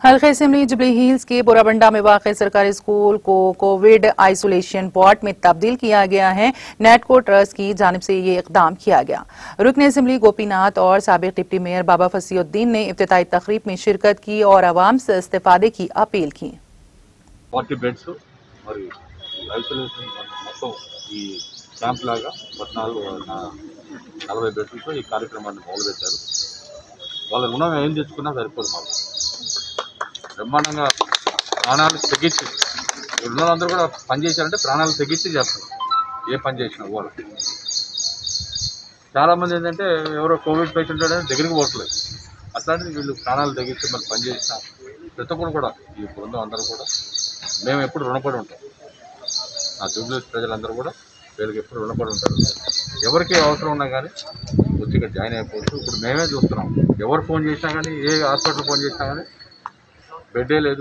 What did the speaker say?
हल्का assembly jubilee hills के बोराबंडा में वाक़ सरकारी स्कूल को कोविड आइसोलेशन वार्ड में तब्दील किया गया है। नेटको ट्रस्ट की जानिब से ये इकदाम किया गया। रुकन असेंबली गोपीनाथ और साबिक डिप्टी मेयर बाबा फसीउद्दीन ने इफ्तिताई तकरीब में शिरकत की और आवाम से इस्तेफादे की अपील की। 40 బెడ్స్ మరి ఐసోలేషన్ మొత్తం ఈ క్యాంప్ లాగా 40 బెడ్స్తో ఈ కార్యక్రమాన్ని మొదలుపెట్టారు. వాళ్ళ రుణం ఏం తెచ్చుకున్నా సరిపోదు. మాకు బ్రహ్మాండంగా ప్రాణాలు తెగించి ఉన్నదందరూ కూడా పనిచేశారంటే ప్రాణాలు తెగించి చేస్తారు. ఏ పని చేసినా వాళ్ళు చాలామంది ఏంటంటే ఎవరో కోవిడ్ పేషెంట్ అనేది దగ్గరికి పోవట్లేదు. అట్లాంటిది వీళ్ళు ప్రాణాలు తెగించి మరి పనిచేసిన ప్రతి ఒక్కరు కూడా ఈ బృందం అందరూ కూడా మేము ఎప్పుడు రుణపడి ఉంటాం. ఆ జూబ్లీహిల్స్ ప్రజలందరూ కూడా వీళ్ళకి ఎప్పుడు రుణపడి ఉంటారు. ఎవరికి అవసరం ఉన్నా కానీ వచ్చి ఇక్కడ జాయిన్ అయిపోవచ్చు. ఇప్పుడు మేమే చూస్తున్నాం, ఎవరు ఫోన్ చేసినా కానీ, ఏ హాస్పిటల్ ఫోన్ చేసినా కానీ బెడ్ లేదు.